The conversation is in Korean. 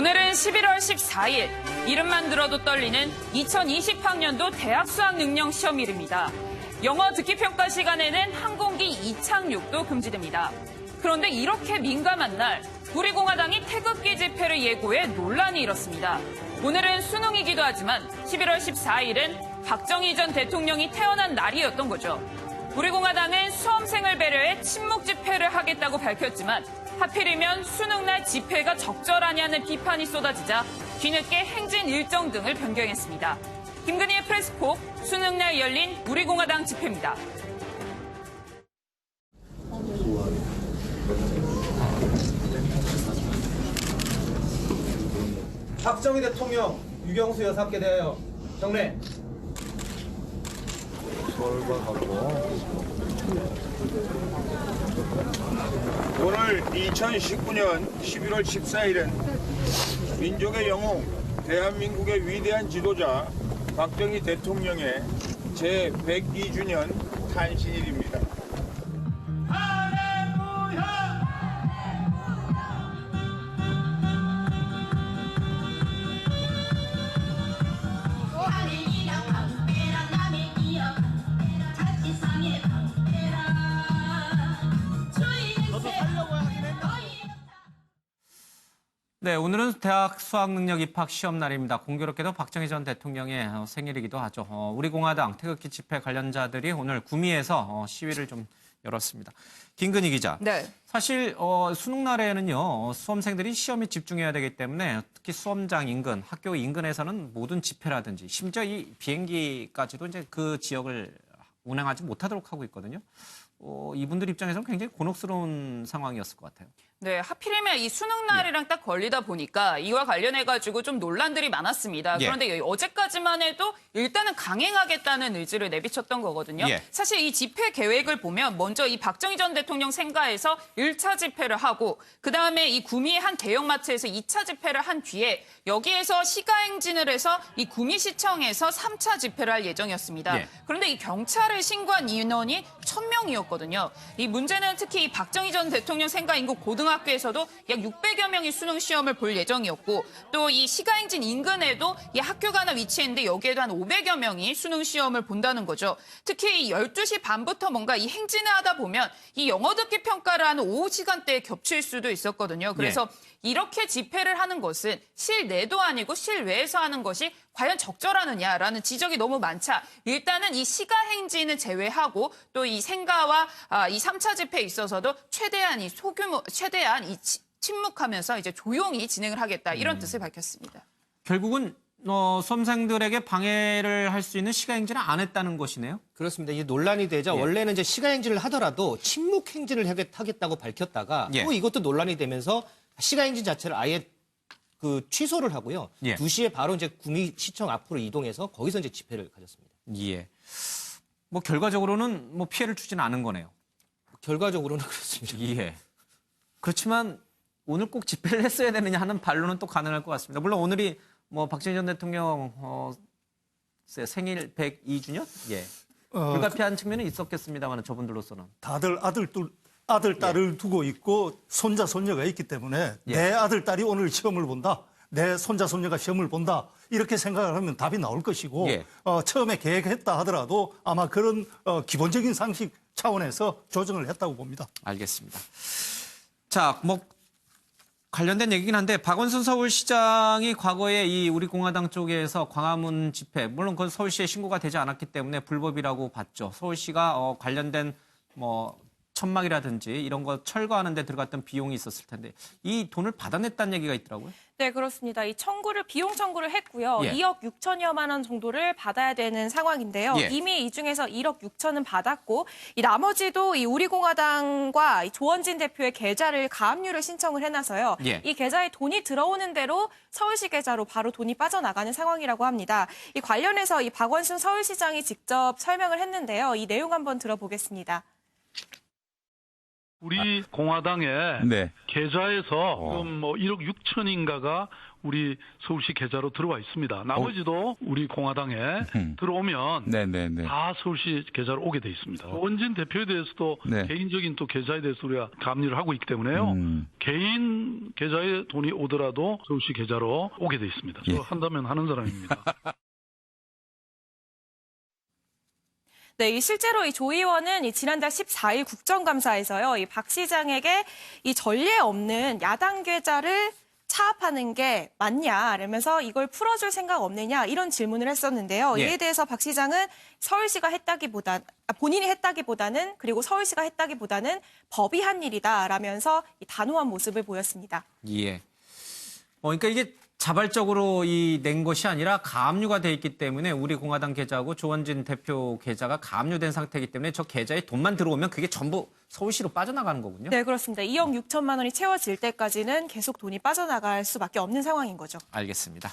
오늘은 11월 14일, 이름만 들어도 떨리는 2020학년도 대학 수학능력 시험일입니다. 영어 듣기 평가 시간에는 항공기 이착륙도 금지됩니다. 그런데 이렇게 민감한 날, 우리공화당이 태극기 집회를 예고해 논란이 일었습니다. 오늘은 수능이기도 하지만 11월 14일은 박정희 전 대통령이 태어난 날이었던 거죠. 우리공화당은 수험생을 배려해 친목 집회를 하겠다고 밝혔지만 하필이면 수능날 집회가 적절하냐는 비판이 쏟아지자 뒤늦게 행진 일정 등을 변경했습니다. 김근희의 프레스폭, 수능날 열린 우리공화당 집회입니다. 박정희 대통령, 유경수 여사께 대하여 경례. 오늘 2019년 11월 14일은 민족의 영웅, 대한민국의 위대한 지도자 박정희 대통령의 제102주년 탄신일입니다. 네, 오늘은 대학 수학능력 입학 시험 날입니다. 공교롭게도 박정희 전 대통령의 생일이기도 하죠. 우리공화당 태극기 집회 관련자들이 오늘 구미에서 시위를 좀 열었습니다. 김근희 기자. 네. 사실 수능 날에는요, 수험생들이 시험에 집중해야 되기 때문에 특히 수험장 인근, 학교 인근에서는 모든 집회라든지 심지어 이 비행기까지도 이제 그 지역을 운행하지 못하도록 하고 있거든요. 이분들 입장에서는 굉장히 곤혹스러운 상황이었을 것 같아요. 네, 하필이면 이 수능 날이랑 딱 걸리다 보니까 이와 관련해가지고 좀 논란들이 많았습니다. 예. 그런데 어제까지만 해도 일단은 강행하겠다는 의지를 내비쳤던 거거든요. 예. 사실 이 집회 계획을 보면 먼저 이 박정희 전 대통령 생가에서 1차 집회를 하고 그다음에 이 구미의 한 대형마트에서 2차 집회를 한 뒤에 여기에서 시가행진을 해서 이 구미시청에서 3차 집회를 할 예정이었습니다. 예. 그런데 이 경찰을 신고한 인원이 1000명이었거든요. 이 문제는 특히 이 박정희 전 대통령 생가 인구 고등학교에서도 약 600여 명이 수능 시험을 볼 예정이었고 또 이 시가행진 인근에도 이 학교가 하나 위치했는데 여기에도 한 500여 명이 수능 시험을 본다는 거죠. 특히 12시 반부터 뭔가 이 행진을 하다 보면 이 영어 듣기 평가를 하는 오후 시간대에 겹칠 수도 있었거든요. 그래서 이렇게 집회를 하는 것은 실내도 아니고 실외에서 하는 것이 과연 적절하느냐라는 지적이 너무 많자 일단은 이 시가행진은 제외하고 또 이 생가와 이 3차 집회에 있어서도 최대한 이 침묵하면서 이제 조용히 진행을 하겠다 이런 뜻을 밝혔습니다. 결국은 수험생들에게 방해를 할 수 있는 시가행진을 안 했다는 것이네요. 그렇습니다. 이게 논란이 되자 원래는 이제 시가행진을 하더라도 침묵행진을 하겠다고 밝혔다가 또 이것도 논란이 되면서 시가행진 자체를 아예 취소를 하고요. 2시에 바로 이제 구미시청 앞으로 이동해서 거기서 이제 집회를 가졌습니다. 예. 뭐 결과적으로는 뭐 피해를 주지는 않은 거네요. 결과적으로는 그렇습니다. 예. 그렇지만 오늘 꼭 집회를 했어야 되느냐 하는 반론은 또 가능할 것 같습니다. 물론 오늘이 뭐 박정희 전 대통령 생일 102주년? 예. 불가피한 측면은 있었겠습니다만 저분들로서는. 다들 아들, 딸을 두고 있고 손자, 손녀가 있기 때문에 내 아들, 딸이 오늘 시험을 본다. 내 손자, 손녀가 시험을 본다. 이렇게 생각을 하면 답이 나올 것이고 처음에 계획했다 하더라도 아마 그런 기본적인 상식 차원에서 조정을 했다고 봅니다. 알겠습니다. 자, 뭐 관련된 얘기긴 한데 박원순 서울시장이 과거에 이 우리공화당 쪽에서 광화문 집회, 물론 그건 서울시에 신고가 되지 않았기 때문에 불법이라고 봤죠. 서울시가 관련된 뭐 천막이라든지 이런 거 철거하는 데 들어갔던 비용이 있었을 텐데 이 돈을 받아냈다는 얘기가 있더라고요. 네, 그렇습니다. 이 비용 청구를 했고요. 2억 6천여만 원 정도를 받아야 되는 상황인데요. 이미 이 중에서 1억 6천은 받았고 이 나머지도 이 우리공화당과 이 조원진 대표의 계좌를 가압류를 신청을 해놔서요. 이 계좌에 돈이 들어오는 대로 서울시 계좌로 바로 돈이 빠져나가는 상황이라고 합니다. 이 관련해서 이 박원순 서울시장이 직접 설명을 했는데요. 이 내용 한번 들어보겠습니다. 우리 공화당의 네. 계좌에서 지금 뭐 1억 6천인가가 우리 서울시 계좌로 들어와 있습니다. 나머지도 우리 공화당에 들어오면 네네네. 다 서울시 계좌로 오게 돼 있습니다. 원진 대표에 대해서도 네. 개인적인 또 계좌에 대해서 우리가 감리를 하고 있기 때문에요. 개인 계좌에 돈이 오더라도 서울시 계좌로 오게 돼 있습니다. 저 한다면 하는 사람입니다. 네, 실제로 이 조 의원은 지난달 14일 국정감사에서요, 이 박 시장에게 이 전례 없는 야당 계좌를 차압하는 게 맞냐, 이러면서 이걸 풀어줄 생각 없느냐, 이런 질문을 했었는데요. 이에 대해서 박 시장은 서울시가 본인이 했다기보다는, 그리고 서울시가 했다기보다는 법이 한 일이다라면서 단호한 모습을 보였습니다. 예. 그러니까 이게 자발적으로 낸 것이 아니라 가압류가 돼 있기 때문에 우리 공화당 계좌하고 조원진 대표 계좌가 가압류된 상태이기 때문에 저 계좌에 돈만 들어오면 그게 전부 서울시로 빠져나가는 거군요. 네, 그렇습니다. 2억 6천만 원이 채워질 때까지는 계속 돈이 빠져나갈 수밖에 없는 상황인 거죠. 알겠습니다.